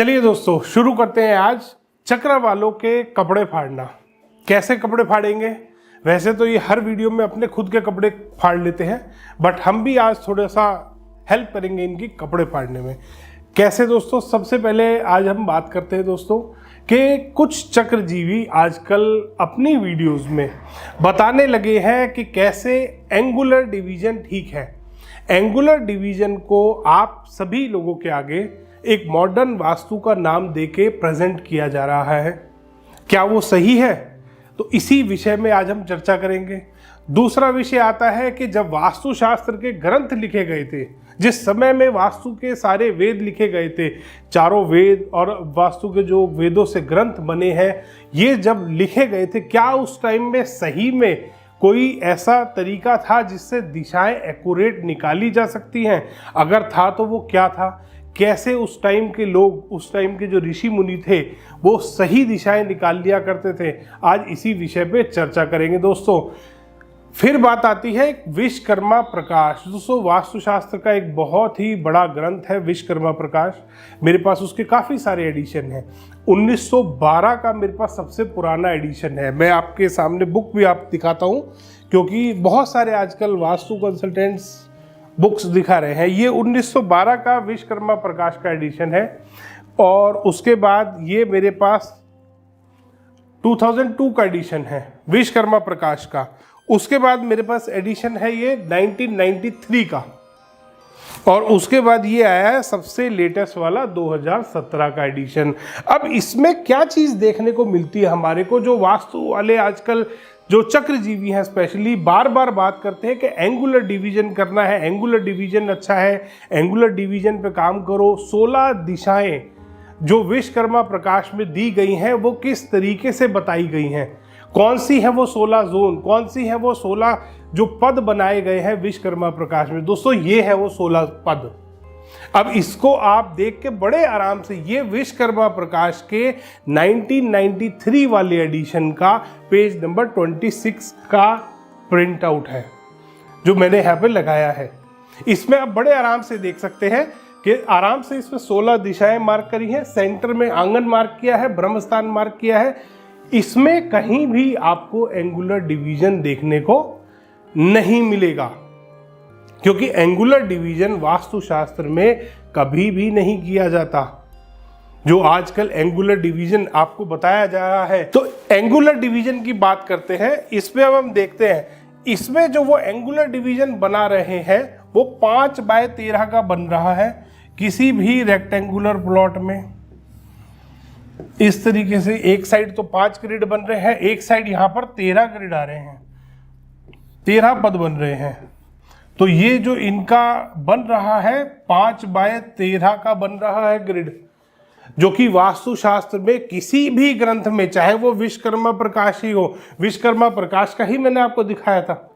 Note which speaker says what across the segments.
Speaker 1: चलिए दोस्तों, शुरू करते हैं आज चक्र वालों के कपड़े फाड़ना। कैसे कपड़े फाड़ेंगे? वैसे तो ये हर वीडियो में अपने खुद के कपड़े फाड़ लेते हैं, बट हम भी आज थोड़ा सा हेल्प करेंगे इनकी कपड़े फाड़ने में। कैसे दोस्तों? सबसे पहले आज हम बात करते हैं दोस्तों कि कुछ चक्रजीवी आजकल अपनी वीडियोस में बताने लगे हैं कि कैसे एंगुलर डिवीजन ठीक है। एंगुलर डिवीजन को आप सभी लोगों के आगे एक मॉडर्न वास्तु का नाम देके प्रेजेंट किया जा रहा है। क्या वो सही है? तो इसी विषय में आज हम चर्चा करेंगे। दूसरा विषय आता है कि जब वास्तुशास्त्र के ग्रंथ लिखे गए थे, जिस समय में वास्तु के सारे वेद लिखे गए थे, चारों वेद और वास्तु के जो वेदों से ग्रंथ बने हैं, ये जब लिखे गए थे, क्या उस टाइम में सही में कोई ऐसा तरीका था जिससे दिशाएं एक्यूरेट निकाली जा सकती हैं? अगर था तो वो क्या था? कैसे उस टाइम के लोग, उस टाइम के जो ऋषि मुनि थे, वो सही दिशाएं निकाल लिया करते थे? आज इसी विषय पे चर्चा करेंगे दोस्तों। फिर बात आती है विश्वकर्मा प्रकाश। दोस्तों, वास्तुशास्त्र का एक बहुत ही बड़ा ग्रंथ है विश्वकर्मा प्रकाश। मेरे पास उसके काफ़ी सारे एडिशन हैं। 1912 का मेरे पास सबसे पुराना एडिशन है। मैं आपके सामने बुक भी आप दिखाता हूँ, क्योंकि बहुत सारे आजकल वास्तु कंसल्टेंट्स बुक्स दिखा रहे हैं। ये 1912 का विश्वकर्मा प्रकाश का एडिशन है। और उसके बाद ये मेरे पास 2002 का एडिशन है विश्वकर्मा प्रकाश का। उसके बाद मेरे पास एडिशन है ये 1993 का। और उसके बाद ये आया है सबसे लेटेस्ट वाला 2017 का एडिशन। अब इसमें क्या चीज़ देखने को मिलती है हमारे को? जो वास्तु वाले आजकल जो चक्रजीवी हैं स्पेशली बार बार बात करते हैं कि एंगुलर डिवीजन करना है, एंगुलर डिवीजन अच्छा है, एंगुलर डिवीजन पे काम करो। 16 दिशाएं जो विश्वकर्मा प्रकाश में दी गई हैं, वो किस तरीके से बताई गई हैं? कौन सी है वो 16 जोन, कौन सी है वो 16 जो पद बनाए गए हैं विश्वकर्मा प्रकाश में? दोस्तों, ये है वो 16 पद। अब इसको आप देख के बड़े आराम से, ये विश्वकर्मा प्रकाश के 1993 वाले एडिशन का पेज नंबर 26 का प्रिंट आउट है, जो मैंने यहाँ पे लगाया है। इसमें आप बड़े आराम से देख सकते हैं कि आराम से इसमें 16 दिशाएं मार्क करी हैं। सेंटर में आंगन मार्क किया है, ब्रह्मस्थान मार्क किया है। इसमें कहीं भी आपको एंगुलर डिवीजन देखने को नहीं मिलेगा, क्योंकि एंगुलर डिवीजन वास्तुशास्त्र में कभी भी नहीं किया जाता। जो आजकल एंगुलर डिवीजन आपको बताया जा रहा है, तो एंगुलर डिवीजन की बात करते हैं। इसमें अब हम देखते हैं, इसमें जो वो एंगुलर डिवीजन बना रहे हैं वो 5/13 का बन रहा है। किसी भी रेक्टेंगुलर प्लॉट में इस तरीके से एक साइड तो 5 ग्रिड बन रहे हैं, एक साइड यहाँ पर 13 ग्रिड आ रहे हैं, 13 पद बन रहे हैं। तो ये जो इनका बन रहा है 5/13 का बन रहा है ग्रिड, जो कि वास्तुशास्त्र में किसी भी ग्रंथ में, चाहे वो विश्वकर्मा प्रकाश ही हो, विश्वकर्मा प्रकाश का ही मैंने आपको दिखाया था,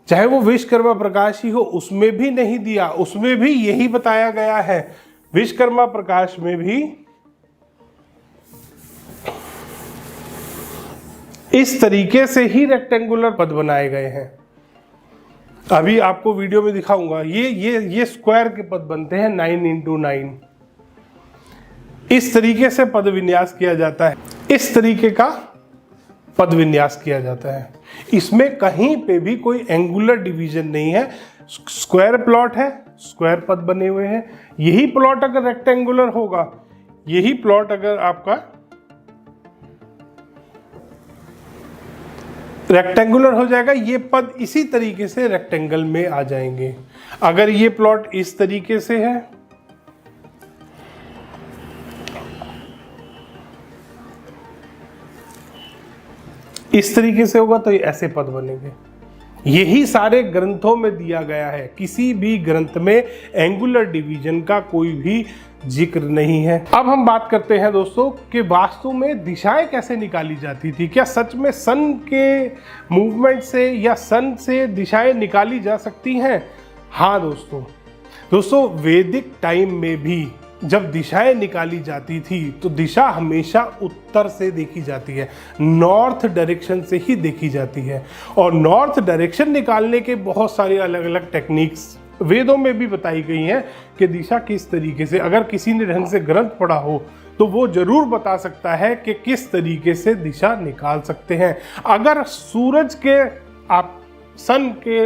Speaker 1: चाहे वो विश्वकर्मा प्रकाश ही हो, उसमें भी नहीं दिया। उसमें भी यही बताया गया है। विश्वकर्मा प्रकाश में भी इस तरीके से ही रेक्टेंगुलर पद बनाए गए हैं। अभी आपको वीडियो में दिखाऊंगा। ये स्क्वायर के पद बनते हैं 9x9। इस तरीके से पद विन्यास किया जाता है, इस तरीके का पद विन्यास किया जाता है। इसमें कहीं पे भी कोई एंगुलर डिवीजन नहीं है। स्क्वायर प्लॉट है, स्क्वायर पद बने हुए हैं। यही प्लॉट अगर रेक्टेंगुलर होगा, यही प्लॉट अगर आपका रेक्टेंगुलर हो जाएगा, ये पद इसी तरीके से रेक्टेंगल में आ जाएंगे। अगर ये प्लॉट इस तरीके से है, इस तरीके से होगा, तो ये ऐसे पद बनेंगे। यही सारे ग्रंथों में दिया गया है। किसी भी ग्रंथ में एंगुलर डिवीजन का कोई भी जिक्र नहीं है। अब हम बात करते हैं दोस्तों कि वास्तु में दिशाएं कैसे निकाली जाती थी। क्या सच में सन के मूवमेंट से या सन से दिशाएं निकाली जा सकती हैं? हाँ दोस्तों, वैदिक टाइम में भी जब दिशाएं निकाली जाती थी तो दिशा हमेशा उत्तर से देखी जाती है, नॉर्थ डायरेक्शन से ही देखी जाती है। और नॉर्थ डायरेक्शन निकालने के बहुत सारे अलग अलग टेक्निक्स वेदों में भी बताई गई हैं कि दिशा किस तरीके से, अगर किसी ने ढंग से ग्रंथ पढ़ा हो तो वो जरूर बता सकता है कि किस तरीके से दिशा निकाल सकते हैं। अगर सूरज के आप सन के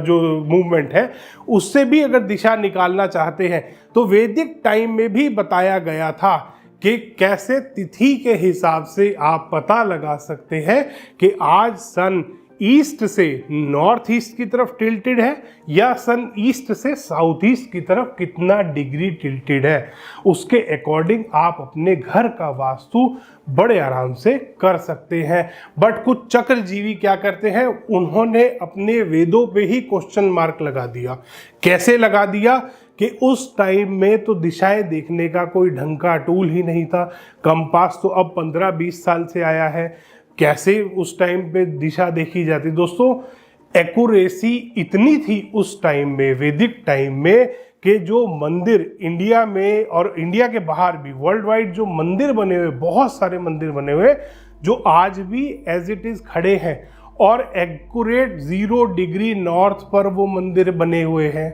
Speaker 1: जो मूवमेंट है उससे भी अगर दिशा निकालना चाहते हैं तो वैदिक टाइम में भी बताया गया था कि कैसे तिथि के हिसाब से आप पता लगा सकते हैं कि आज सन ईस्ट से नॉर्थ ईस्ट की तरफ टिल्टेड है या सन ईस्ट से साउथ ईस्ट की तरफ कितना डिग्री टिल्टेड है। उसके अकॉर्डिंग आप अपने घर का वास्तु बड़े आराम से कर सकते हैं। बट कुछ चक्रजीवी क्या करते हैं, उन्होंने अपने वेदों पे ही क्वेश्चन मार्क लगा दिया। कैसे लगा दिया कि उस टाइम में तो दिशाएं देखने का कोई ढंग का टूल ही नहीं था। कंपास तो अब 15-20 साल से आया है, कैसे उस टाइम पे दिशा देखी जाती। दोस्तों एक्यूरेसी इतनी थी उस टाइम में, वैदिक टाइम में, कि जो मंदिर इंडिया में और इंडिया के बाहर भी वर्ल्ड वाइड जो मंदिर बने हुए, बहुत सारे मंदिर बने हुए जो आज भी एज इट इज खड़े हैं और एक्यूरेट 0 डिग्री नॉर्थ पर वो मंदिर बने हुए हैं।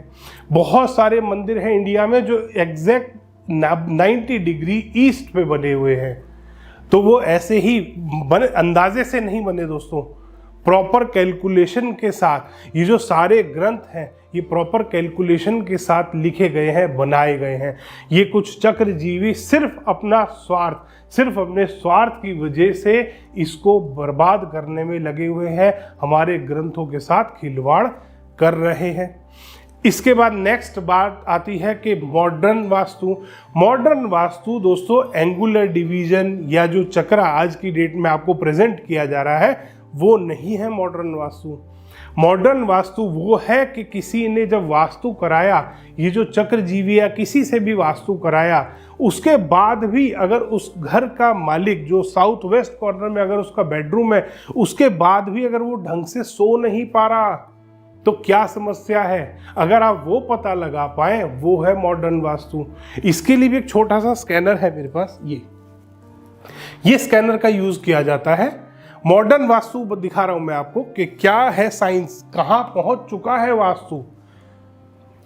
Speaker 1: बहुत सारे मंदिर हैं इंडिया में जो एग्जैक्ट 90 डिग्री ईस्ट पे बने हुए हैं। तो वो ऐसे ही बने, अंदाजे से नहीं बने दोस्तों, प्रॉपर कैलकुलेशन के साथ। ये जो सारे ग्रंथ हैं ये प्रॉपर कैलकुलेशन के साथ लिखे गए हैं, बनाए गए हैं। ये कुछ चक्रजीवी सिर्फ अपना स्वार्थ, सिर्फ अपने स्वार्थ की वजह से इसको बर्बाद करने में लगे हुए हैं, हमारे ग्रंथों के साथ खिलवाड़ कर रहे हैं। इसके बाद नेक्स्ट बात आती है कि मॉडर्न वास्तु। मॉडर्न वास्तु दोस्तों एंगुलर डिवीजन या जो चक्रा आज की डेट में आपको प्रेजेंट किया जा रहा है वो नहीं है मॉडर्न वास्तु। मॉडर्न वास्तु वो है कि किसी ने जब वास्तु कराया, ये जो चक्रजीवी या किसी से भी वास्तु कराया, उसके बाद भी अगर उस घर का मालिक जो साउथ वेस्ट कॉर्नर में अगर उसका बेडरूम है, उसके बाद भी अगर वो ढंग से सो नहीं पा रहा तो क्या समस्या है। अगर आप वो पता लगा पाए, वो है मॉडर्न वास्तु। इसके लिए भी एक छोटा सा स्कैनर है मेरे पास, ये स्कैनर का यूज किया जाता है। मॉडर्न वास्तु दिखा रहा हूं मैं आपको कि क्या है साइंस, कहां पहुंच चुका है वास्तु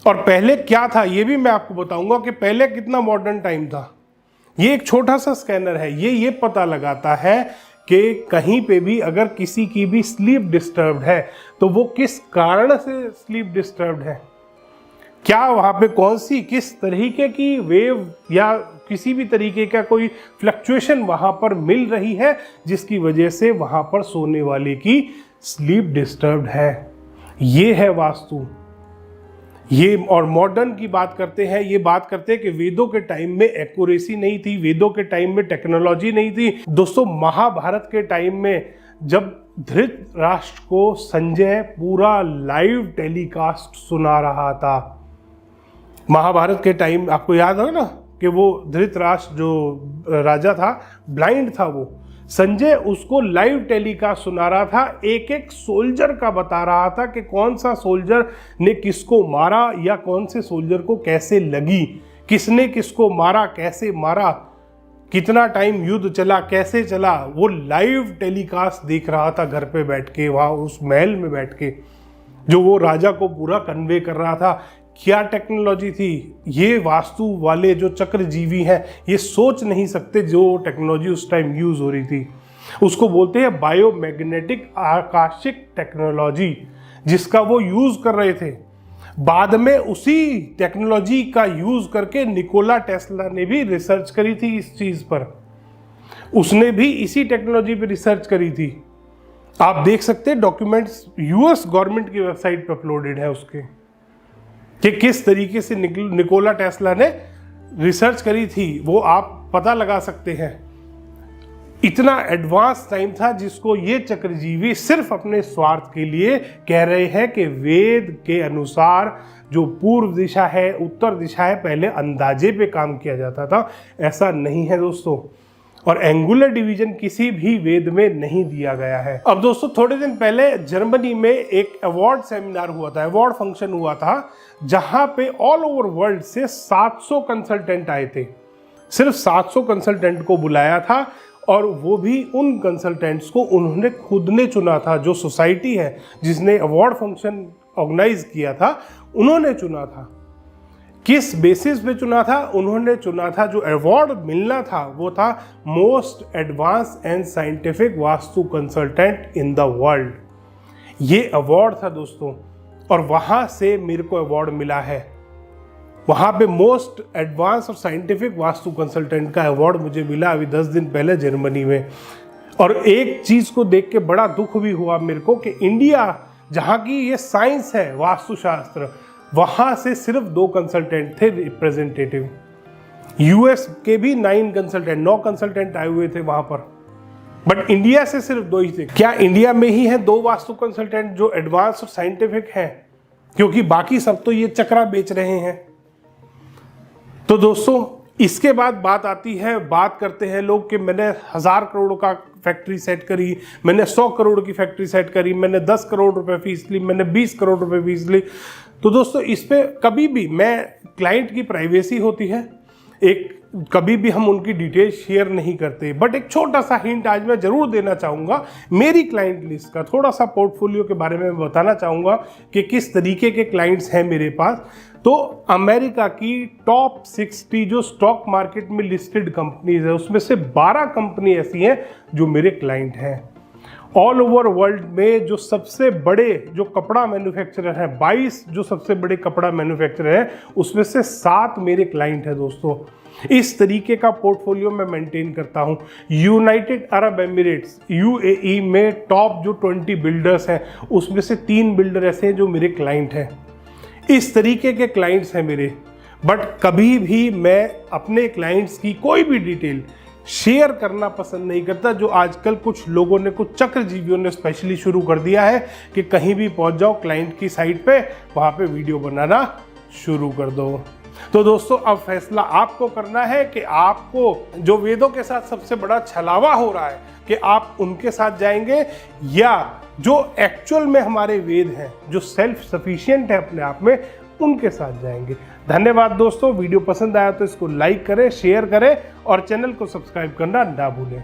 Speaker 1: और पहले क्या था, ये भी मैं आपको बताऊंगा कि पहले कितना मॉडर्न टाइम था। ये एक छोटा सा स्कैनर है, ये पता लगाता है कि कहीं पे भी अगर किसी की भी स्लीप डिस्टर्ब्ड है तो वो किस कारण से स्लीप डिस्टर्ब्ड है, क्या वहाँ पे कौन सी किस तरीके की वेव या किसी भी तरीके का कोई फ्लक्चुएशन वहाँ पर मिल रही है जिसकी वजह से वहाँ पर सोने वाले की स्लीप डिस्टर्ब्ड है। ये है वास्तु। ये और मॉडर्न की बात करते हैं, ये बात करते हैं कि वेदों के टाइम में एक्यूरेसी नहीं थी, वेदों के टाइम में टेक्नोलॉजी नहीं थी। दोस्तों महाभारत के टाइम में जब धृतराष्ट्र को संजय पूरा लाइव टेलीकास्ट सुना रहा था, महाभारत के टाइम आपको याद है ना कि वो धृतराष्ट्र जो राजा था ब्लाइंड था, वो संजय उसको लाइव टेलीकास्ट सुना रहा था, एक एक सोल्जर का बता रहा था कि कौन सा सोल्जर ने किसको मारा या कौन से सोल्जर को कैसे लगी, किसने किसको मारा, कैसे मारा, कितना टाइम युद्ध चला, कैसे चला। वो लाइव टेलीकास्ट देख रहा था घर पे बैठ के, वहाँ उस महल में बैठ के, जो वो राजा को पूरा कन्वे कर रहा था। क्या टेक्नोलॉजी थी। ये वास्तु वाले जो चक्रजीवी हैं ये सोच नहीं सकते जो टेक्नोलॉजी उस टाइम यूज हो रही थी। उसको बोलते हैं बायोमैग्नेटिक आकाशिक टेक्नोलॉजी, जिसका वो यूज कर रहे थे। बाद में उसी टेक्नोलॉजी का यूज करके निकोला टेस्ला ने भी रिसर्च करी थी इस चीज पर, उसने भी इसी टेक्नोलॉजी पर रिसर्च करी थी। आप देख सकते हैं डॉक्यूमेंट्स यूएस गवर्नमेंट की वेबसाइट पर अपलोडेड है उसके, कि किस तरीके से निकोला टेस्ला ने रिसर्च करी थी, वो आप पता लगा सकते हैं। इतना एडवांस टाइम था जिसको ये चक्रजीवी सिर्फ अपने स्वार्थ के लिए कह रहे हैं कि वेद के अनुसार जो पूर्व दिशा है, उत्तर दिशा है, पहले अंदाजे पे काम किया जाता था। ऐसा नहीं है दोस्तों, और एंगुलर डिवीजन किसी भी वेद में नहीं दिया गया है। अब दोस्तों थोड़े दिन पहले जर्मनी में एक अवार्ड सेमिनार हुआ था, अवार्ड फंक्शन हुआ था, जहां पे ऑल ओवर वर्ल्ड से 700 कंसल्टेंट आए थे। सिर्फ 700 कंसल्टेंट को बुलाया था और वो भी उन कंसल्टेंट्स को उन्होंने खुद ने चुना था। जो सोसाइटी है जिसने अवार्ड फंक्शन ऑर्गेनाइज किया था, उन्होंने चुना था। किस बेसिस पे चुना था? उन्होंने चुना था, जो अवार्ड मिलना था वो था most advance and scientific vastu consultant in the world. ये अवार्ड था दोस्तों, और वहाँ से मेरे को अवार्ड मिला है। वहाँ पे मोस्ट एडवांस और साइंटिफिक वास्तु कंसल्टेंट का अवार्ड मुझे मिला अभी 10 दिन पहले जर्मनी में। और एक चीज़ को देख के बड़ा दुख भी हुआ मेरे को कि इंडिया, जहाँ की ये साइंस है वास्तुशास्त्र, वहाँ से सिर्फ 2 कंसल्टेंट थे रिप्रेजेंटेटिव। यूएस के भी 9 कंसल्टेंट आए हुए थे वहाँ पर, बट इंडिया से सिर्फ 2 ही थे। क्या इंडिया में ही है 2 वास्तु कंसल्टेंट जो एडवांस और साइंटिफिक हैं? क्योंकि बाकी सब तो ये चक्रा बेच रहे हैं। तो दोस्तों, इसके बाद बात करते हैं लोग कि मैंने 1000 करोड़ का फैक्ट्री सेट करी, मैंने 100 करोड़ की फैक्ट्री सेट करी, मैंने 10 करोड़ रुपए फीस ली, मैंने 20 करोड़ रुपए फीस ली। तो दोस्तों, इस पे कभी भी क्लाइंट की प्राइवेसी होती है, कभी भी हम उनकी डिटेल शेयर नहीं करते। बट एक छोटा सा हिंट आज मैं जरूर देना चाहूँगा, मेरी क्लाइंट लिस्ट का थोड़ा सा पोर्टफोलियो के बारे में बताना चाहूँगा कि किस तरीके के क्लाइंट्स हैं मेरे पास। तो अमेरिका की टॉप 60 जो स्टॉक मार्केट में लिस्टेड कंपनीज है, उसमें से 12 कंपनी ऐसी हैं जो मेरे क्लाइंट हैं। ऑल ओवर वर्ल्ड में जो सबसे बड़े जो कपड़ा मैन्युफैक्चरर हैं, 22 जो सबसे बड़े कपड़ा मैन्युफैक्चरर हैं, उसमें से 7 मेरे क्लाइंट हैं दोस्तों। इस तरीके का पोर्टफोलियो मैं मेंटेन करता हूं। यूनाइटेड अरब एमिरेट्स यूएई में टॉप जो 20 बिल्डर्स हैं, उसमें से 3 बिल्डर ऐसे हैं जो मेरे क्लाइंट हैं। इस तरीके के क्लाइंट्स हैं मेरे। बट कभी भी मैं अपने क्लाइंट्स की कोई भी डिटेल शेयर करना पसंद नहीं करता, जो आजकल कुछ लोगों ने, कुछ चक्रजीवियों ने स्पेशली शुरू कर दिया है कि कहीं भी पहुंच जाओ क्लाइंट की साइट पे, वहां पे वीडियो बनाना शुरू कर दो। तो दोस्तों, अब फैसला आपको करना है कि आपको जो वेदों के साथ सबसे बड़ा छलावा हो रहा है कि आप उनके साथ जाएंगे, या जो एक्चुअल में हमारे वेद हैं, जो सेल्फ सफिशिएंट है अपने आप में, उनके साथ जाएंगे। धन्यवाद दोस्तों। वीडियो पसंद आया तो इसको लाइक करें, शेयर करें और चैनल को सब्सक्राइब करना ना भूलें।